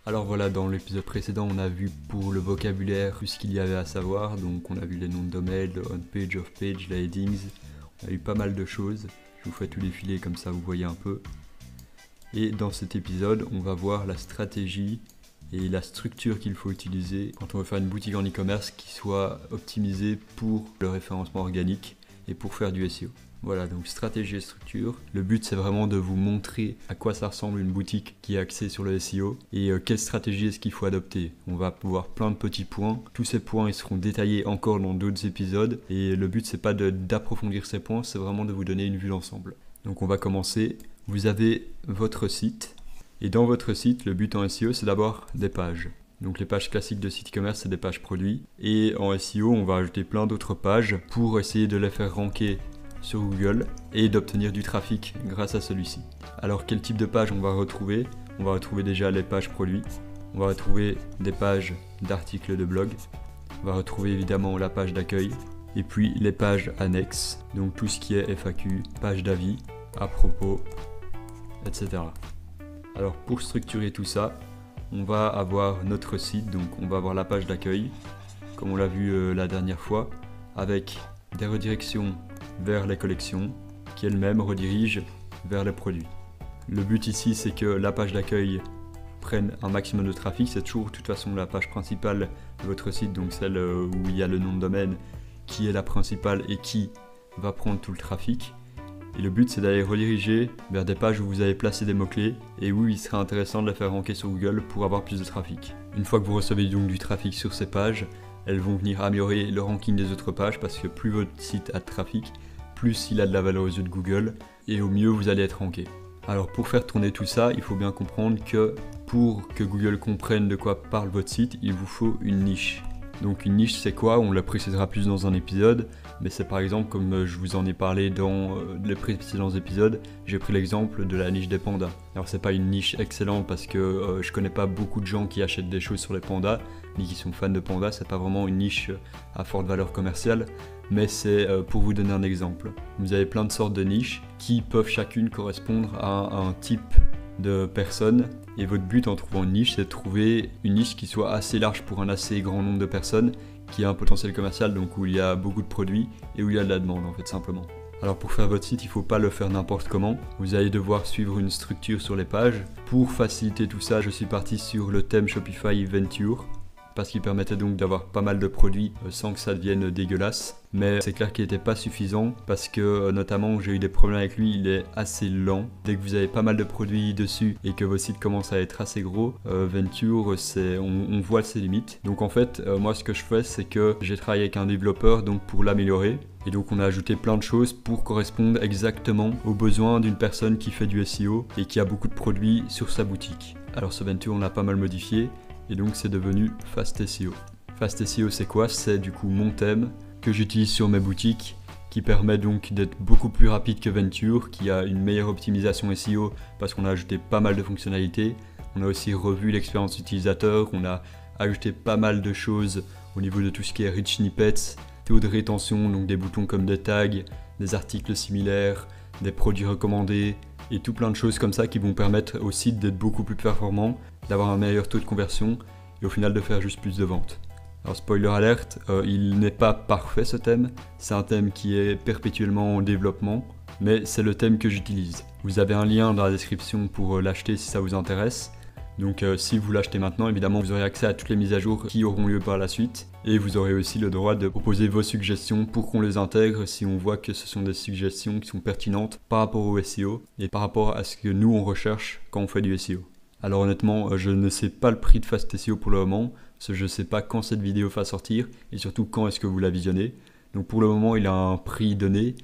Alors voilà, dans l'épisode précédent, on a vu pour le vocabulaire tout ce qu'il y avait à savoir. Donc on a vu les noms de domaine, le on-page, off-page, les headings. On a eu pas mal de choses. Je vous fais tout défiler comme ça vous voyez un peu. Et dans cet épisode, on va voir la stratégie et la structure qu'il faut utiliser quand on veut faire une boutique en e-commerce qui soit optimisée pour le référencement organique et pour faire du SEO. Voilà, donc stratégie et structure. Le but, c'est vraiment de vous montrer à quoi ça ressemble une boutique qui est axée sur le SEO et quelle stratégie est-ce qu'il faut adopter. On va voir plein de petits points. Tous ces points, ils seront détaillés encore dans d'autres épisodes et le but, c'est pas d'approfondir ces points, c'est vraiment de vous donner une vue d'ensemble. Donc on va commencer. Vous avez votre site et dans votre site, le but en SEO, c'est d'abord des pages. Donc les pages classiques de site e-commerce, c'est des pages produits. Et en SEO, on va ajouter plein d'autres pages pour essayer de les faire ranker sur Google et d'obtenir du trafic grâce à celui-ci. Alors quel type de page on va retrouver? On va retrouver déjà les pages produits, on va retrouver des pages d'articles de blog, on va retrouver évidemment la page d'accueil et puis les pages annexes, donc tout ce qui est FAQ, page d'avis, à propos, etc. Alors pour structurer tout ça, on va avoir notre site, donc on va avoir la page d'accueil, comme on l'a vu la dernière fois, avec des redirections vers les collections, qui elles-mêmes redirigent vers les produits. Le but ici, c'est que la page d'accueil prenne un maximum de trafic. C'est toujours de toute façon la page principale de votre site, donc celle où il y a le nom de domaine, qui est la principale et qui va prendre tout le trafic. Et le but, c'est d'aller rediriger vers des pages où vous avez placé des mots-clés et où il serait intéressant de les faire ranker sur Google pour avoir plus de trafic. Une fois que vous recevez donc du trafic sur ces pages, elles vont venir améliorer le ranking des autres pages parce que plus votre site a de trafic, plus il a de la valeur aux yeux de Google et au mieux vous allez être ranké. Alors pour faire tourner tout ça, il faut bien comprendre que pour que Google comprenne de quoi parle votre site, il vous faut une niche. Donc une niche, c'est quoi? On la précisera plus dans un épisode, mais c'est par exemple, comme je vous en ai parlé dans les précédents épisodes, j'ai pris l'exemple de la niche des pandas. Alors c'est pas une niche excellente parce que je connais pas beaucoup de gens qui achètent des choses sur les pandas, ni qui sont fans de pandas, c'est pas vraiment une niche à forte valeur commerciale, mais c'est pour vous donner un exemple. Vous avez plein de sortes de niches qui peuvent chacune correspondre à un type de personnes. Et votre but en trouvant une niche, c'est de trouver une niche qui soit assez large pour un assez grand nombre de personnes, qui a un potentiel commercial, donc où il y a beaucoup de produits et où il y a de la demande en fait simplement. Alors pour faire votre site, il ne faut pas le faire n'importe comment. Vous allez devoir suivre une structure sur les pages. Pour faciliter tout ça, je suis parti sur le thème Shopify Venture, parce qu'il permettait donc d'avoir pas mal de produits sans que ça devienne dégueulasse. Mais c'est clair qu'il n'était pas suffisant parce que notamment j'ai eu des problèmes avec lui, il est assez lent. Dès que vous avez pas mal de produits dessus et que vos sites commencent à être assez gros, Venture, on voit ses limites. Donc en fait, moi ce que je fais, c'est que j'ai travaillé avec un développeur donc pour l'améliorer. Et donc on a ajouté plein de choses pour correspondre exactement aux besoins d'une personne qui fait du SEO et qui a beaucoup de produits sur sa boutique. Alors ce Venture, on l'a pas mal modifié. Et donc c'est devenu Fast SEO. Fast SEO c'est quoi? C'est du coup mon thème que j'utilise sur mes boutiques qui permet donc d'être beaucoup plus rapide que Venture, qui a une meilleure optimisation SEO parce qu'on a ajouté pas mal de fonctionnalités. On a aussi revu l'expérience utilisateur, on a ajouté pas mal de choses au niveau de tout ce qui est rich snippets, taux de rétention, donc des boutons comme des tags, des articles similaires, des produits recommandés et tout plein de choses comme ça qui vont permettre au site d'être beaucoup plus performant, d'avoir un meilleur taux de conversion et au final de faire juste plus de ventes. Alors spoiler alerte, il n'est pas parfait ce thème, c'est un thème qui est perpétuellement en développement, mais c'est le thème que j'utilise. Vous avez un lien dans la description pour l'acheter si ça vous intéresse. Donc si vous l'achetez maintenant, évidemment vous aurez accès à toutes les mises à jour qui auront lieu par la suite et vous aurez aussi le droit de proposer vos suggestions pour qu'on les intègre si on voit que ce sont des suggestions qui sont pertinentes par rapport au SEO et par rapport à ce que nous on recherche quand on fait du SEO. Alors honnêtement, je ne sais pas le prix de Fast SEO pour le moment, parce que je ne sais pas quand cette vidéo va sortir et surtout quand est-ce que vous la visionnez. Donc pour le moment, il a un prix donné.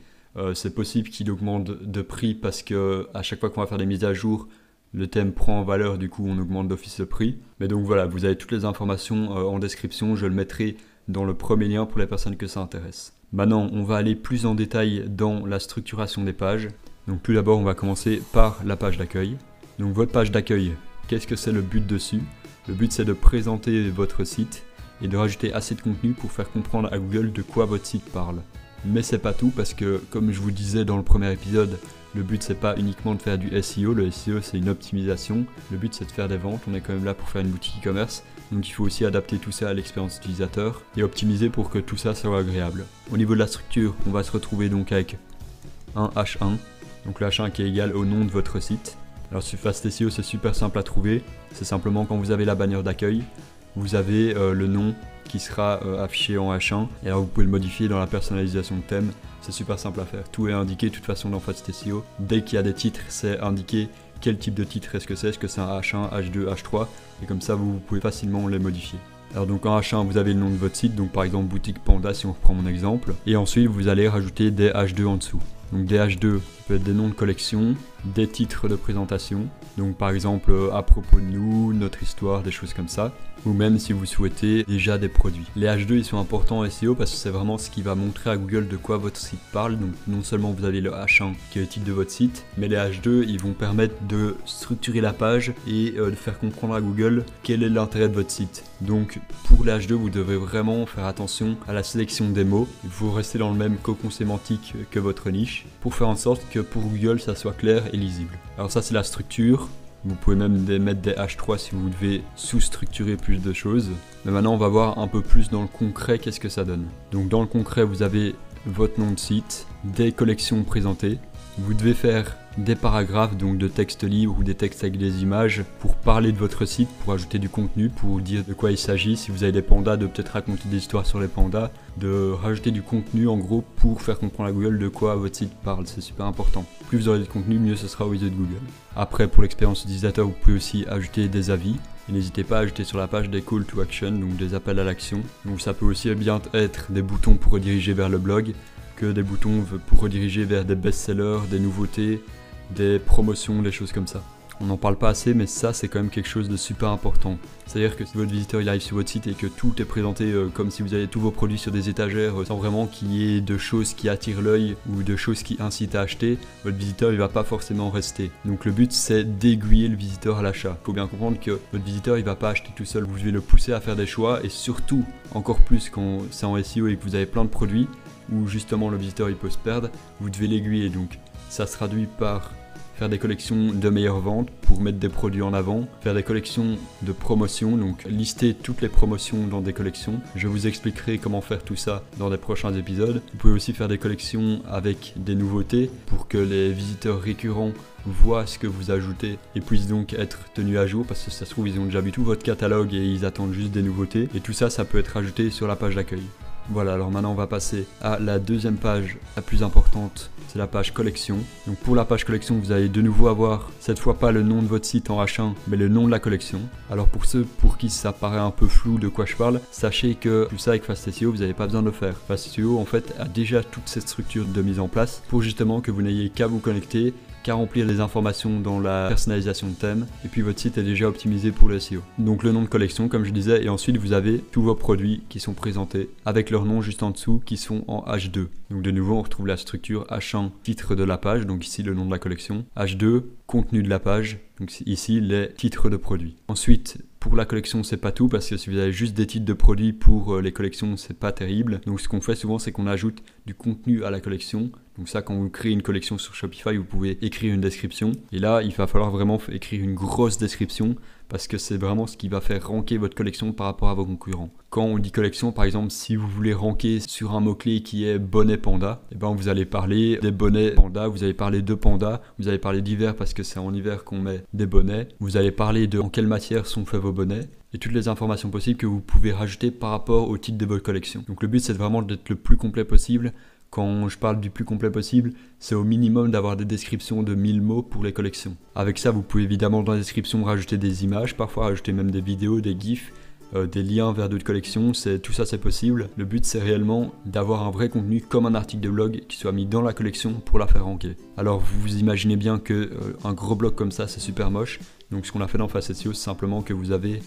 C'est possible qu'il augmente de prix parce que à chaque fois qu'on va faire des mises à jour, le thème prend en valeur, du coup on augmente d'office le prix. Mais donc voilà, vous avez toutes les informations en description, je le mettrai dans le premier lien pour les personnes que ça intéresse. Maintenant, on va aller plus en détail dans la structuration des pages. Donc tout d'abord, on va commencer par la page d'accueil. Donc votre page d'accueil, qu'est-ce que c'est le but dessus? Le but c'est de présenter votre site et de rajouter assez de contenu pour faire comprendre à Google de quoi votre site parle. Mais c'est pas tout parce que, comme je vous disais dans le premier épisode, le but c'est pas uniquement de faire du SEO, le SEO c'est une optimisation, le but c'est de faire des ventes, on est quand même là pour faire une boutique e-commerce, donc il faut aussi adapter tout ça à l'expérience utilisateur et optimiser pour que tout ça soit agréable. Au niveau de la structure, on va se retrouver donc avec un H1, donc le H1 qui est égal au nom de votre site. Alors sur Fast SEO c'est super simple à trouver, c'est simplement quand vous avez la bannière d'accueil, vous avez le nom qui sera affiché en H1 et alors vous pouvez le modifier dans la personnalisation de thème, c'est super simple à faire, tout est indiqué de toute façon dans Fast SEO. Dès qu'il y a des titres, c'est indiqué quel type de titre est-ce que c'est un H1, H2, H3 et comme ça vous pouvez facilement les modifier. Alors donc en H1 vous avez le nom de votre site, donc par exemple boutique Panda si on reprend mon exemple, et ensuite vous allez rajouter des H2 en dessous. Donc des H2 ça peut être des noms de collection, des titres de présentation, donc par exemple à propos de nous, notre histoire, des choses comme ça, ou même si vous souhaitez déjà des produits. Les H2 ils sont importants en SEO parce que c'est vraiment ce qui va montrer à Google de quoi votre site parle, donc non seulement vous avez le H1 qui est le titre de votre site, mais les H2 ils vont permettre de structurer la page et de faire comprendre à Google quel est l'intérêt de votre site. Donc pour les H2 vous devez vraiment faire attention à la sélection des mots, il faut rester dans le même cocon sémantique que votre niche pour faire en sorte que pour Google ça soit clair et lisible. Alors ça c'est la structure. Vous pouvez même mettre des H3 si vous devez sous-structurer plus de choses. Mais maintenant on va voir un peu plus dans le concret qu'est-ce que ça donne. Donc dans le concret vous avez votre nom de site, des collections présentées. Vous devez faire des paragraphes, donc de textes libres ou des textes avec des images pour parler de votre site, pour ajouter du contenu, pour dire de quoi il s'agit. Si vous avez des pandas, de peut-être raconter des histoires sur les pandas, de rajouter du contenu en gros pour faire comprendre à Google de quoi votre site parle, c'est super important. Plus vous aurez de contenu, mieux ce sera aux yeux de Google. Après pour l'expérience utilisateur, vous pouvez aussi ajouter des avis. Et n'hésitez pas à ajouter sur la page des call to action, donc des appels à l'action. Donc ça peut aussi bien être des boutons pour rediriger vers le blog, que des boutons pour rediriger vers des best-sellers, des nouveautés, des promotions, des choses comme ça. On n'en parle pas assez, mais ça c'est quand même quelque chose de super important. C'est-à-dire que si votre visiteur il arrive sur votre site et que tout est présenté comme si vous avez tous vos produits sur des étagères sans vraiment qu'il y ait de choses qui attirent l'œil ou de choses qui incitent à acheter, votre visiteur il va pas forcément rester. Donc le but c'est d'aiguiller le visiteur à l'achat. Il faut bien comprendre que votre visiteur il va pas acheter tout seul, vous devez le pousser à faire des choix et surtout, encore plus quand c'est en SEO et que vous avez plein de produits, où justement le visiteur il peut se perdre, vous devez l'aiguiller. Donc ça se traduit par faire des collections de meilleures ventes pour mettre des produits en avant, faire des collections de promotion, donc lister toutes les promotions dans des collections. Je vous expliquerai comment faire tout ça dans des prochains épisodes. Vous pouvez aussi faire des collections avec des nouveautés pour que les visiteurs récurrents voient ce que vous ajoutez et puissent donc être tenus à jour parce que ça se trouve ils ont déjà vu tout votre catalogue et ils attendent juste des nouveautés et tout ça, ça peut être ajouté sur la page d'accueil. Voilà, alors maintenant on va passer à la deuxième page la plus importante, c'est la page collection. Donc pour la page collection, vous allez de nouveau avoir cette fois pas le nom de votre site en H1, mais le nom de la collection. Alors pour ceux pour qui ça paraît un peu flou de quoi je parle, sachez que tout ça avec Fast SEO, vous n'avez pas besoin de le faire. Fast SEO en fait a déjà toute cette structure de mise en place pour justement que vous n'ayez qu'à vous connecter, qu'à remplir les informations dans la personnalisation de thème et puis votre site est déjà optimisé pour le SEO. Donc le nom de collection comme je disais et ensuite vous avez tous vos produits qui sont présentés avec leur nom juste en dessous qui sont en H2. Donc de nouveau on retrouve la structure H1 titre de la page, donc ici le nom de la collection, H2 contenu de la page, donc ici les titres de produits. Ensuite pour la collection c'est pas tout parce que si vous avez juste des titres de produits pour les collections c'est pas terrible. Donc ce qu'on fait souvent c'est qu'on ajoute du contenu à la collection. Donc ça quand vous créez une collection sur Shopify vous pouvez écrire une description et là il va falloir vraiment écrire une grosse description parce que c'est vraiment ce qui va faire ranker votre collection par rapport à vos concurrents. Quand on dit collection, par exemple, si vous voulez ranker sur un mot-clé qui est bonnet panda, et ben vous allez parler des bonnets panda, vous allez parler de panda, vous allez parler d'hiver parce que c'est en hiver qu'on met des bonnets, vous allez parler de en quelle matière sont faits vos bonnets, et toutes les informations possibles que vous pouvez rajouter par rapport au titre de votre collection. Donc le but c'est vraiment d'être le plus complet possible. Quand je parle du plus complet possible, c'est au minimum d'avoir des descriptions de 1000 mots pour les collections. Avec ça, vous pouvez évidemment dans la description rajouter des images, parfois rajouter même des vidéos, des gifs, des liens vers d'autres collections, tout ça c'est possible. Le but c'est réellement d'avoir un vrai contenu comme un article de blog qui soit mis dans la collection pour la faire ranker. Alors vous imaginez bien que un gros blog comme ça c'est super moche, donc ce qu'on a fait dans Fast SEO c'est simplement que vous avez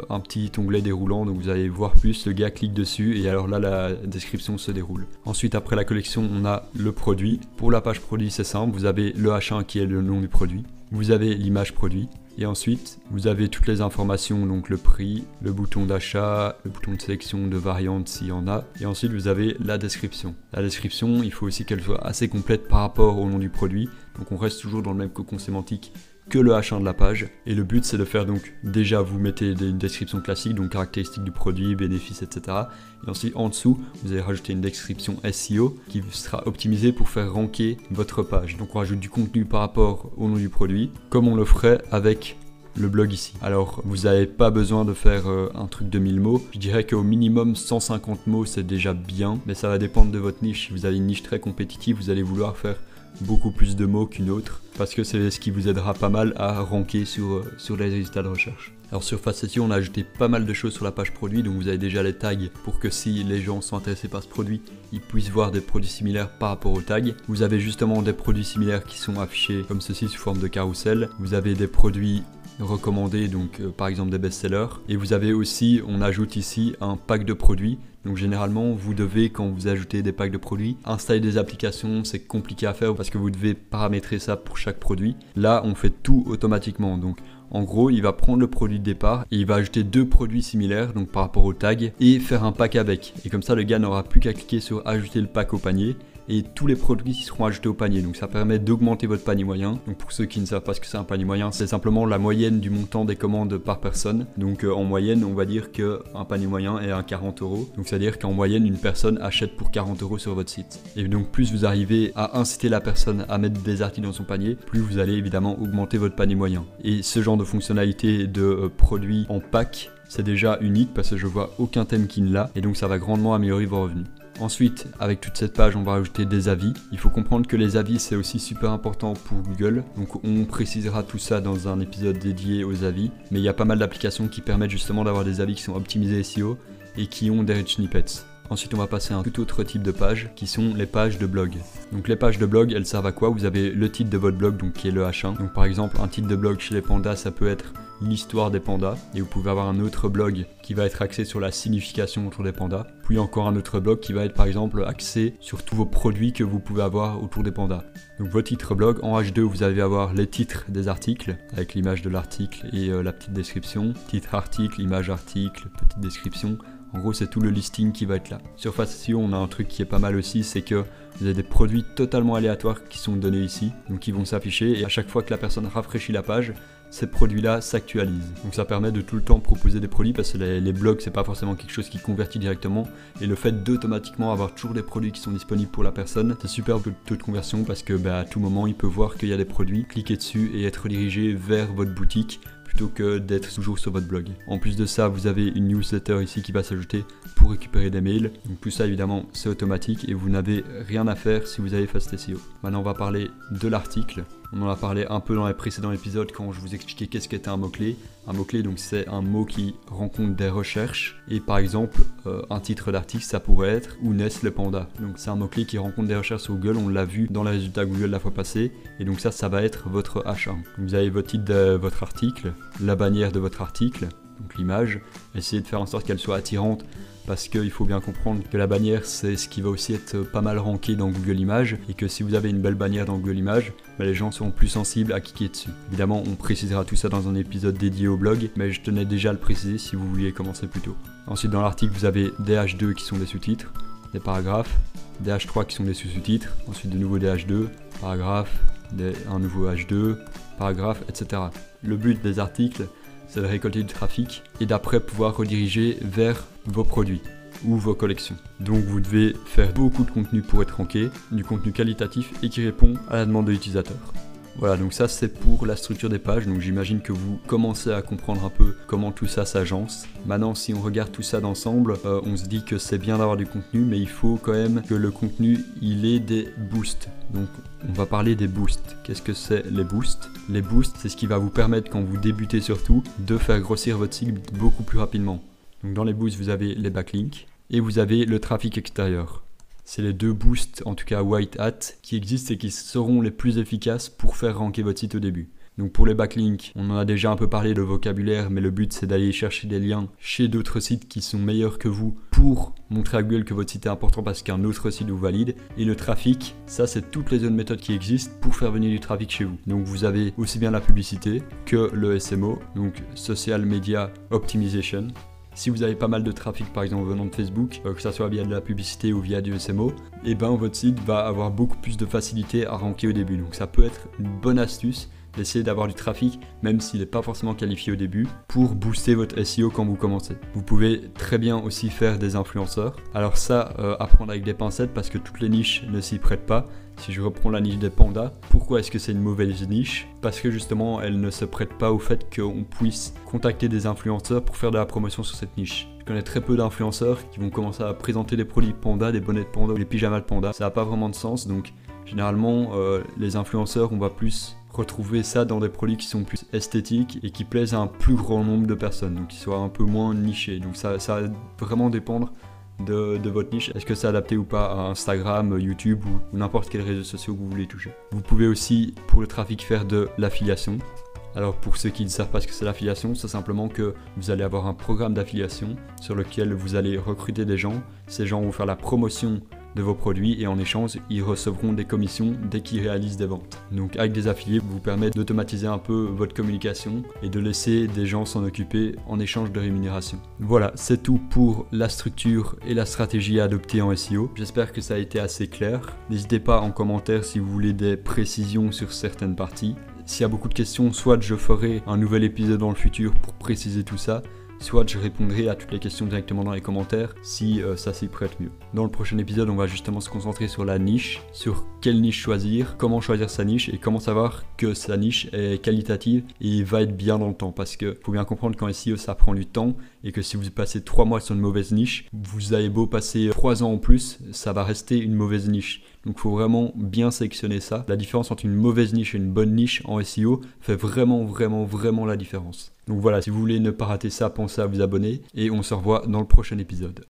un petit onglet déroulant, donc vous allez voir plus, le gars clique dessus et alors là la description se déroule. Ensuite après la collection on a le produit. Pour la page produit c'est simple, vous avez le H1 qui est le nom du produit, vous avez l'image produit, Et ensuite, vous avez toutes les informations, donc le prix, le bouton d'achat, le bouton de sélection de variantes s'il y en a. Et ensuite, vous avez la description. La description, il faut aussi qu'elle soit assez complète par rapport au nom du produit. Donc on reste toujours dans le même cocon sémantique que le H1 de la page. Et le but, c'est de faire donc, déjà vous mettez une description classique, donc caractéristiques du produit, bénéfices, etc. Et ensuite, en dessous, vous allez rajouter une description SEO qui sera optimisée pour faire ranker votre page. Donc on rajoute du contenu par rapport au nom du produit, comme on le ferait avec le blog ici. Alors vous n'avez pas besoin de faire un truc de 1000 mots. Je dirais qu'au minimum 150 mots c'est déjà bien, mais ça va dépendre de votre niche. Si vous avez une niche très compétitive, vous allez vouloir faire beaucoup plus de mots qu'une autre, parce que c'est ce qui vous aidera pas mal à ranker sur les résultats de recherche. Alors sur Fast SEO, on a ajouté pas mal de choses sur la page produit, donc vous avez déjà les tags pour que si les gens sont intéressés par ce produit, ils puissent voir des produits similaires par rapport aux tags. Vous avez justement des produits similaires qui sont affichés comme ceci sous forme de carrousel. Vous avez des produits recommandés, donc par exemple des best-sellers. Et vous avez aussi, on ajoute ici un pack de produits. Donc généralement, vous devez, quand vous ajoutez des packs de produits, installer des applications, c'est compliqué à faire parce que vous devez paramétrer ça pour chaque produit. Là, on fait tout automatiquement. Donc en gros, il va prendre le produit de départ et il va ajouter 2 produits similaires, donc par rapport au tag, et faire un pack avec. Et comme ça, le gars n'aura plus qu'à cliquer sur ajouter le pack au panier et tous les produits seront ajoutés au panier. Donc ça permet d'augmenter votre panier moyen. Donc pour ceux qui ne savent pas ce que c'est un panier moyen, c'est simplement la moyenne du montant des commandes par personne. Donc en moyenne, on va dire qu'un panier moyen est à 40 €. Donc c'est-à-dire qu'en moyenne, une personne achète pour 40 € sur votre site. Et donc plus vous arrivez à inciter la personne à mettre des articles dans son panier, plus vous allez évidemment augmenter votre panier moyen. Et ce genre de fonctionnalité de produits en pack, c'est déjà unique parce que je vois aucun thème qui ne l'a. Et donc ça va grandement améliorer vos revenus. Ensuite, avec toute cette page, on va rajouter des avis. Il faut comprendre que les avis, c'est aussi super important pour Google. Donc on précisera tout ça dans un épisode dédié aux avis. Mais il y a pas mal d'applications qui permettent justement d'avoir des avis qui sont optimisés SEO et qui ont des rich snippets. Ensuite, on va passer à un tout autre type de page qui sont les pages de blog. Donc les pages de blog, elles servent à quoi? Vous avez le titre de votre blog, donc qui est le H1. Donc par exemple, un titre de blog chez les pandas, ça peut être l'histoire des pandas. Et vous pouvez avoir un autre blog qui va être axé sur la signification autour des pandas. Puis encore un autre blog qui va être par exemple axé sur tous vos produits que vous pouvez avoir autour des pandas. Donc vos titres blog, en H2, vous allez avoir les titres des articles avec l'image de l'article et la petite description. Titre article, image article, petite description. En gros, c'est tout le listing qui va être là. Sur Fast SEO, on a un truc qui est pas mal aussi, c'est que vous avez des produits totalement aléatoires qui sont donnés ici, donc qui vont s'afficher, et à chaque fois que la personne rafraîchit la page, ces produits-là s'actualisent. Donc ça permet de tout le temps proposer des produits, parce que les blogs, c'est pas forcément quelque chose qui convertit directement, et le fait d'automatiquement avoir toujours des produits qui sont disponibles pour la personne, c'est super pour le taux de conversion, parce que à tout moment, il peut voir qu'il y a des produits, cliquer dessus et être redirigé vers votre boutique, plutôt que d'être toujours sur votre blog. En plus de ça, vous avez une newsletter ici qui va s'ajouter pour récupérer des mails. Donc tout ça évidemment c'est automatique et vous n'avez rien à faire si vous avez Fast SEO. Maintenant on va parler de l'article. On en a parlé un peu dans les précédents épisodes quand je vous expliquais qu'est-ce qu'était un mot-clé. Un mot-clé, donc c'est un mot qui rencontre des recherches. Et par exemple, un titre d'article, ça pourrait être « Où naissent les pandas ?» Donc c'est un mot-clé qui rencontre des recherches sur Google. On l'a vu dans les résultats Google la fois passée. Et donc ça va être votre H1. Vous avez votre titre de votre article, la bannière de votre article, donc l'image. Essayez de faire en sorte qu'elle soit attirante, parce qu'il faut bien comprendre que la bannière c'est ce qui va aussi être pas mal ranké dans Google Images, et que si vous avez une belle bannière dans Google Images, les gens seront plus sensibles à cliquer dessus. Évidemment on précisera tout ça dans un épisode dédié au blog, mais je tenais déjà à le préciser si vous vouliez commencer plus tôt. Ensuite dans l'article vous avez des H2 qui sont des sous-titres, des paragraphes, des H3 qui sont des sous-titres, ensuite de nouveau des H2, paragraphes, un nouveau H2, paragraphe, etc. Le but des articles, c'est de récolter du trafic et d'après pouvoir rediriger vers vos produits ou vos collections. Donc vous devez faire beaucoup de contenu pour être ranké, du contenu qualitatif et qui répond à la demande de l'utilisateur. Voilà, donc ça c'est pour la structure des pages, donc j'imagine que vous commencez à comprendre un peu comment tout ça s'agence. Maintenant si on regarde tout ça d'ensemble, on se dit que c'est bien d'avoir du contenu, mais il faut quand même que le contenu il ait des boosts. Donc on va parler des boosts. Qu'est-ce que c'est les boosts? Les boosts c'est ce qui va vous permettre quand vous débutez surtout de faire grossir votre site beaucoup plus rapidement. Donc dans les boosts vous avez les backlinks et vous avez le trafic extérieur. C'est les deux boosts, en tout cas white hat, qui existent et qui seront les plus efficaces pour faire ranker votre site au début. Donc pour les backlinks, on en a déjà un peu parlé de vocabulaire, mais le but c'est d'aller chercher des liens chez d'autres sites qui sont meilleurs que vous pour montrer à Google que votre site est important parce qu'un autre site vous valide. Et le trafic, ça c'est toutes les autres méthodes qui existent pour faire venir du trafic chez vous. Donc vous avez aussi bien la publicité que le SMO, donc Social Media Optimization. Si vous avez pas mal de trafic par exemple venant de Facebook, que ça soit via de la publicité ou via du SMO, et ben votre site va avoir beaucoup plus de facilité à ranker au début. Donc ça peut être une bonne astuce d'essayer d'avoir du trafic, même s'il n'est pas forcément qualifié au début, pour booster votre SEO quand vous commencez. Vous pouvez très bien aussi faire des influenceurs. Alors ça, à prendre avec des pincettes parce que toutes les niches ne s'y prêtent pas. Si je reprends la niche des pandas, pourquoi est-ce que c'est une mauvaise niche? Parce que justement, elle ne se prête pas au fait qu'on puisse contacter des influenceurs pour faire de la promotion sur cette niche. Je connais très peu d'influenceurs qui vont commencer à présenter des produits pandas, des bonnets de panda, des pyjamas de panda. Ça n'a pas vraiment de sens, donc généralement, les influenceurs, on va plus retrouver ça dans des produits qui sont plus esthétiques et qui plaisent à un plus grand nombre de personnes, donc qui soient un peu moins nichés. Donc ça va vraiment dépendre de votre niche. Est-ce que c'est adapté ou pas à Instagram, YouTube ou n'importe quel réseau social que vous voulez toucher. Vous pouvez aussi, pour le trafic, faire de l'affiliation. Alors pour ceux qui ne savent pas ce que c'est l'affiliation, c'est simplement que vous allez avoir un programme d'affiliation sur lequel vous allez recruter des gens. Ces gens vont faire la promotion de vos produits et en échange, ils recevront des commissions dès qu'ils réalisent des ventes. Donc avec des affiliés, vous permettez d'automatiser un peu votre communication et de laisser des gens s'en occuper en échange de rémunération. Voilà, c'est tout pour la structure et la stratégie à adopter en SEO. J'espère que ça a été assez clair. N'hésitez pas en commentaire si vous voulez des précisions sur certaines parties. S'il y a beaucoup de questions, soit je ferai un nouvel épisode dans le futur pour préciser tout ça, soit je répondrai à toutes les questions directement dans les commentaires si ça s'y prête mieux. Dans le prochain épisode, on va justement se concentrer sur la niche, sur quelle niche choisir, comment choisir sa niche et comment savoir que sa niche est qualitative et va être bien dans le temps. Parce qu'il faut bien comprendre qu'en SEO, ça prend du temps et que si vous passez 3 mois sur une mauvaise niche, vous avez beau passer 3 ans en plus, ça va rester une mauvaise niche. Donc il faut vraiment bien sélectionner ça. La différence entre une mauvaise niche et une bonne niche en SEO fait vraiment la différence. Donc voilà, si vous voulez ne pas rater ça, pensez à vous abonner et on se revoit dans le prochain épisode.